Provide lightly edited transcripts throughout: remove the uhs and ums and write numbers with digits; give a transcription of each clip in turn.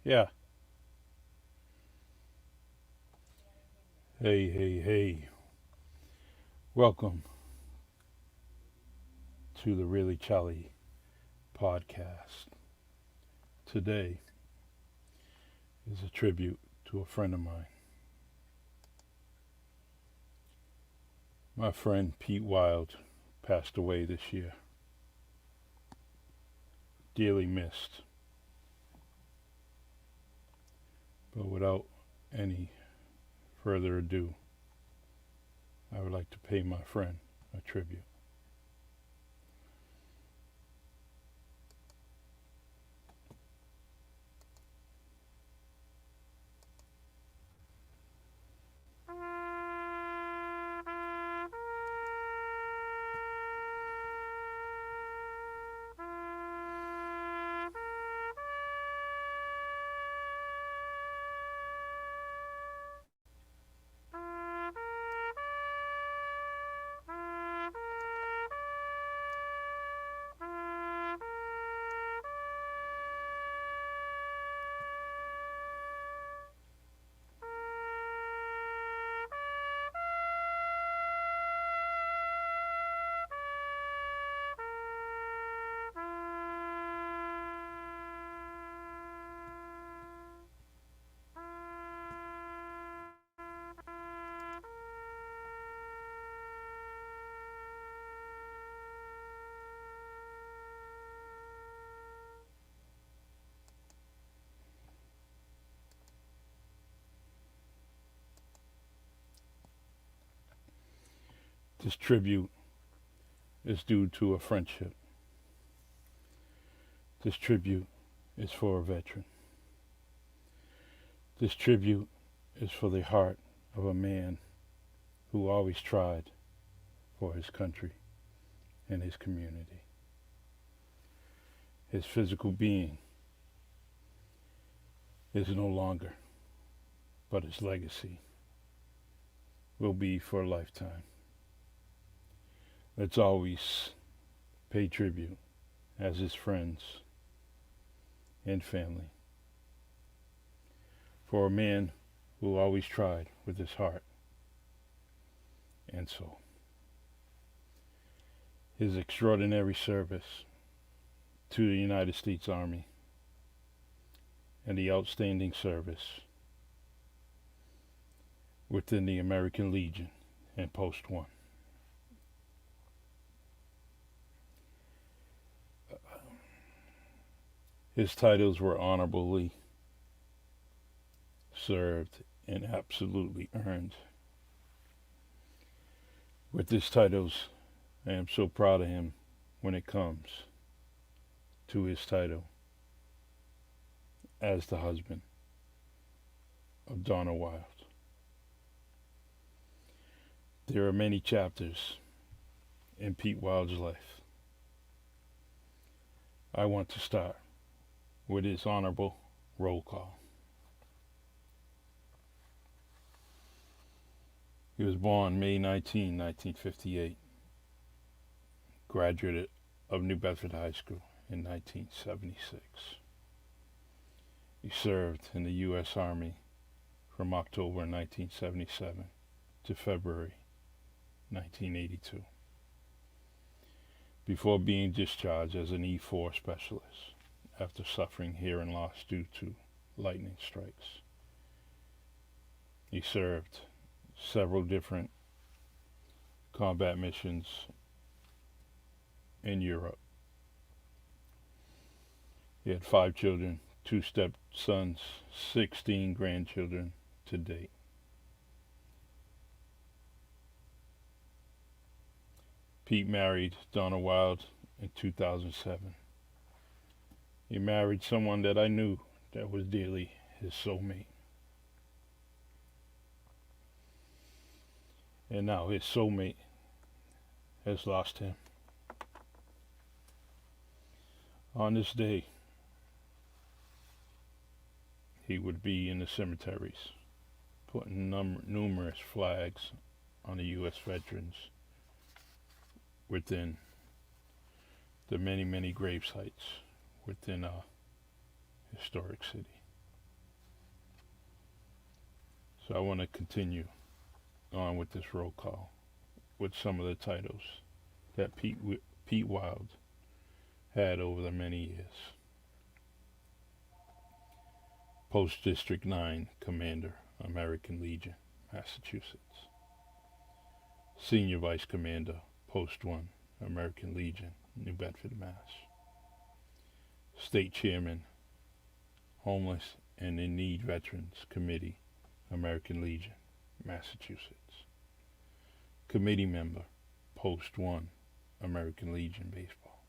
Yeah. Hey, hey, hey. Welcome to the Really Charlie podcast. Today is a tribute to a friend of mine. My friend Pete Wilde passed away this year. Dearly missed. But without any further ado, I would like to pay my friend a tribute. This tribute is due to a friendship. This tribute is for a veteran. This tribute is for the heart of a man who always tried for his country and his community. His physical being is no longer, but his legacy will be for a lifetime. Let's always pay tribute as his friends and family for a man who always tried with his heart and soul. His extraordinary service to the United States Army and the outstanding service within the American Legion and Post 1. His titles were honorably served and absolutely earned. With his titles, I am so proud of him when it comes to his title as the husband of Donna Wilde. There are many chapters in Pete Wilde's life. I want to start with his honorable roll call. He was born May 19, 1958, graduate of New Bedford High School in 1976. He served in the US Army from October 1977 to February 1982 before being discharged as an E4 specialist after suffering hearing loss due to lightning strikes. He served several different combat missions in Europe. He had 5 children, 2 stepsons, 16 grandchildren to date. Pete married Donna Wilde in 2007. He married someone that I knew that was dearly his soulmate. And now his soulmate has lost him. On this day, he would be in the cemeteries, putting numerous flags on the US Vetrans within the many, many grave sites within a historic city. So I want to continue on with this roll call with some of the titles that Pete Wilde had over the many years. Post District 9 Commander, American Legion, Massachusetts. Senior Vice Commander, Post 1, American Legion, New Bedford, Mass. State Chairman, Homeless and In Need Veterans Committee, American Legion, Massachusetts. Committee Member, Post 1, American Legion Baseball.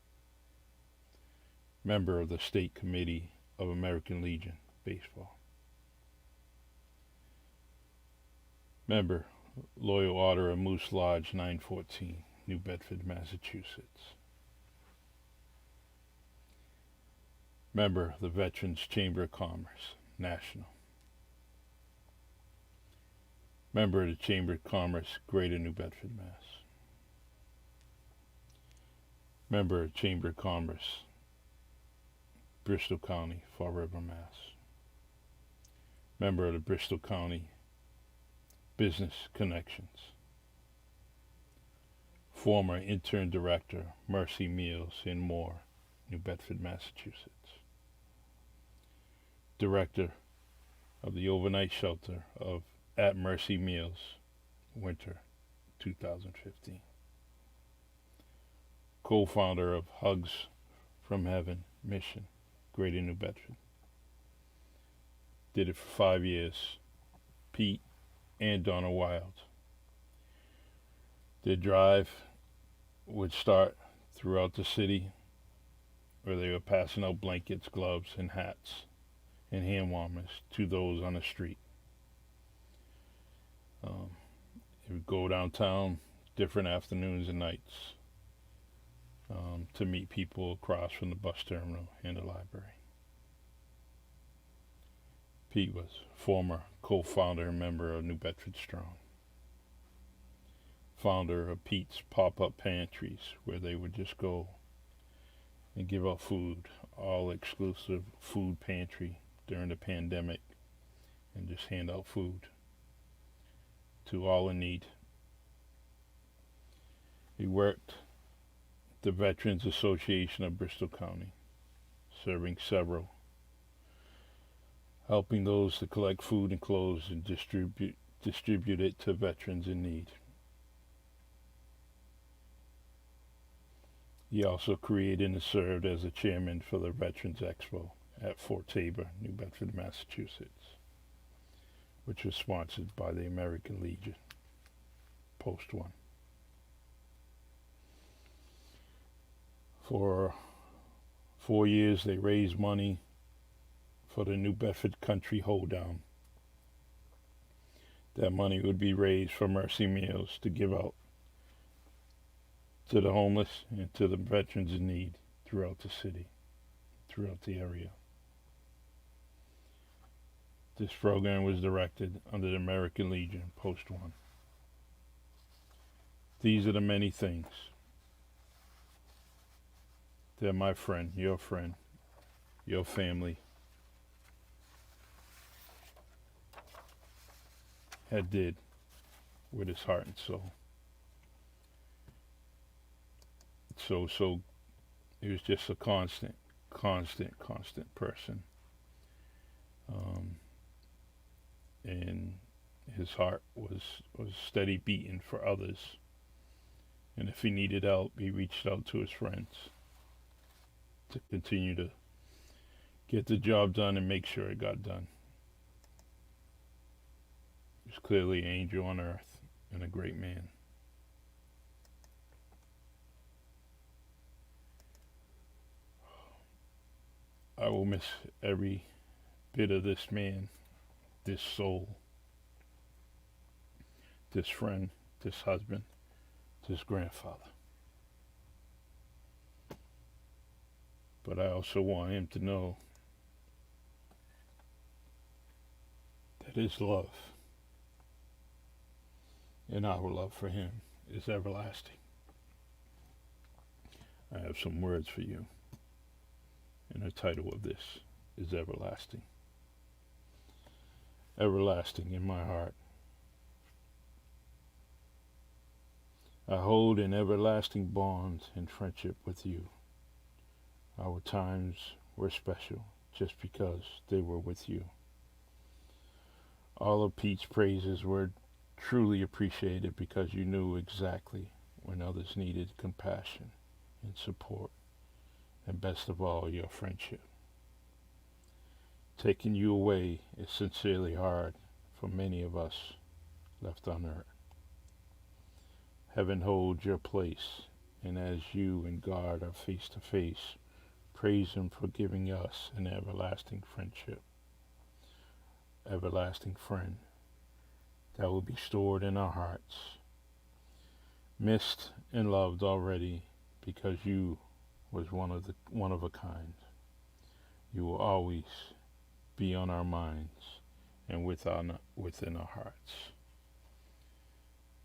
Member of the State Committee of American Legion Baseball. Member, Loyal Order of Moose Lodge 914, New Bedford, Massachusetts. Member of the Veterans Chamber of Commerce, National. Member of the Chamber of Commerce, Greater New Bedford, Mass. Member of Chamber of Commerce, Bristol County, Fall River, Mass. Member of the Bristol County Business Connections. Former Intern Director, Mercy Meals in Moore, New Bedford, Massachusetts. Director of the Overnight Shelter of at Mercy Meals, Winter 2015. Co-founder of Hugs from Heaven Mission, Greater New Bedford. Did it for 5 years. Pete and Donna Wilde. Their drive would start throughout the city where they were passing out blankets, gloves, and hats and hand warmers to those on the street. It would go downtown different afternoons and nights to meet people across from the bus terminal and the library. Pete was former co-founder and member of New Bedford Strong. Founder of Pete's pop-up pantries, where they would just go and give out food, all exclusive food pantry during the pandemic, and just hand out food to all in need. He worked at the Veterans Association of Bristol County, serving several, helping those to collect food and clothes and distribute it to veterans in need. He also created and served as a chairman for the Veterans Expo at Fort Tabor, New Bedford, Massachusetts, which was sponsored by the American Legion, Post 1. For 4 years, they raised money for the New Bedford Country Hoedown. That money would be raised for Mercy Meals to give out to the homeless and to the veterans in need throughout the city, throughout the area. This program was directed under the American Legion, Post 1. These are the many things that my friend, your family had did with his heart and soul. So he was just a constant person. And his heart was steady beating for others. And if he needed help, he reached out to his friends to continue to get the job done and make sure it got done. He was clearly an angel on earth and a great man. I will miss every bit of this man, this soul, this friend, this husband, this grandfather. But I also want him to know that his love and our love for him is everlasting. I have some words for you, and the title of this is Everlasting. everlasting in my heart. I hold an everlasting bond and friendship with you. Our times were special just because they were with you. All of Pete's praises were truly appreciated because you knew exactly when others needed compassion and support, and best of all, your friendship. Taking you away is sincerely hard for many of us left on earth. Heaven holds your place, and as you and God are face to face, praise Him for giving us an everlasting friendship, everlasting friend that will be stored in our hearts, missed and loved already because you was one of a kind. You will always be on our minds and within our hearts.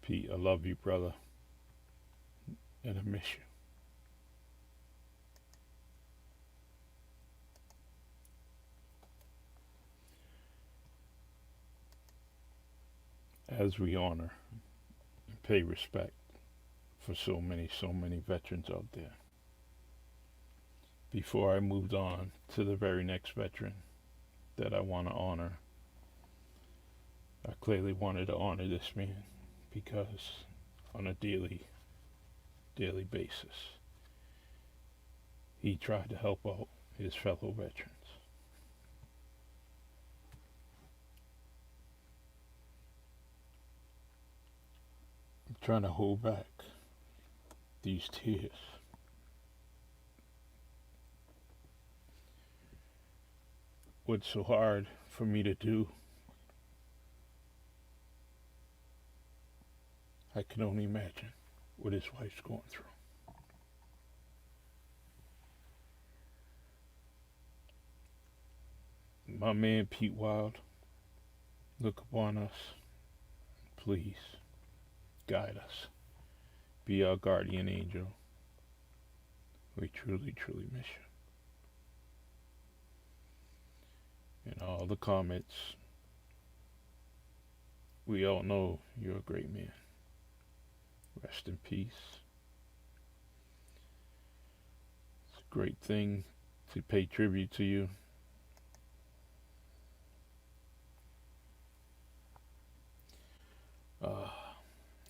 Pete, I love you, brother, and I miss you. As we honor and pay respect for so many veterans out there. Before I moved on to the very next veteran that I want to honor, I clearly wanted to honor this man because on a daily basis, he tried to help out his fellow veterans. I'm trying to hold back these tears. What's so hard for me to do, I can only imagine what his wife's going through. My man Pete Wilde, look upon us. Please guide us. Be our guardian angel. We truly miss you. And all the comments, we all know you're a great man. Rest in peace. It's a great thing to pay tribute to you.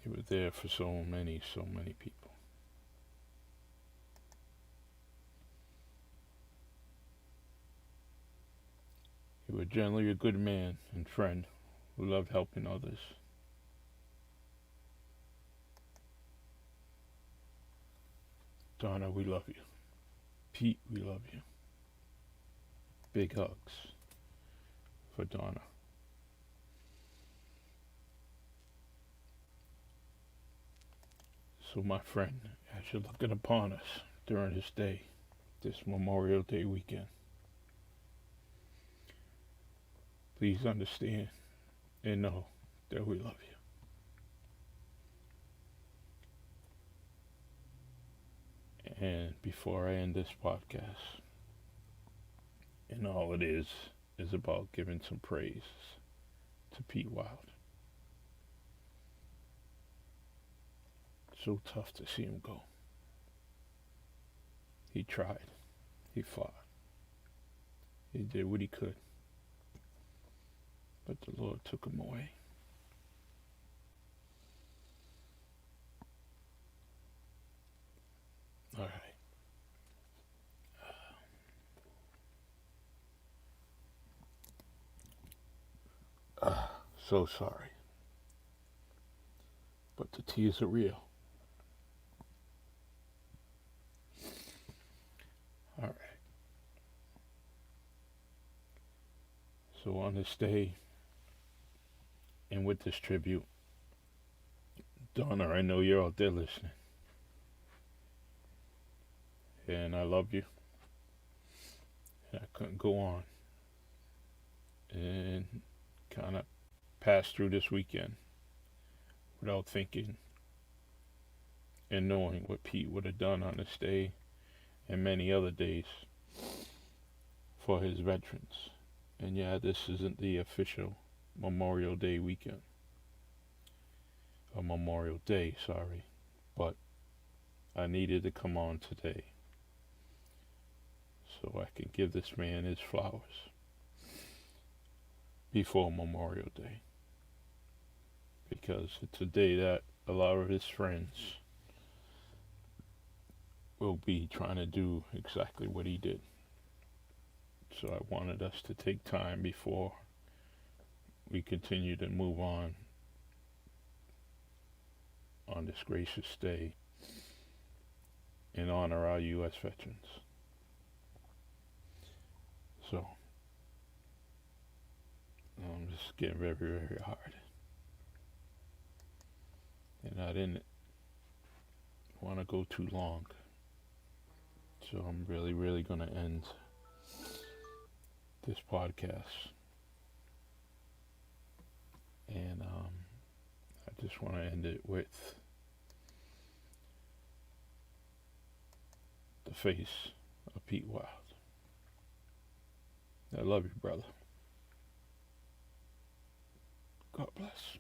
You were there for so many people. You were generally a good man and friend who loved helping others. Donna, we love you. Pete, we love you. Big hugs for Donna. So my friend, as you're looking upon us during this day, this Memorial Day weekend, please understand and know that we love you. And before I end this podcast, and all it is about giving some praise to Pete Wilde. So tough to see him go. He tried. He fought. He did what he could. But the Lord took him away. All right. So sorry. But the tears are real. All right. So on this day, and with this tribute, Donna, I know you're out there listening. And I love you. And I couldn't go on and kind of pass through this weekend without thinking and knowing what Pete would have done on this day and many other days for his veterans. And yeah, this isn't the official Memorial Day weekend. Or Memorial Day, sorry. But I needed to come on today so I can give this man his flowers before Memorial Day. Because it's a day that a lot of his friends will be trying to do exactly what he did. So I wanted us to take time before we continue to move on this gracious day and honor our US veterans. So I'm just getting very, very hard. And I didn't want to go too long. So I'm really, really going to end this podcast. And I just want to end it with the face of Pete Wilde. I love you, brother. God bless.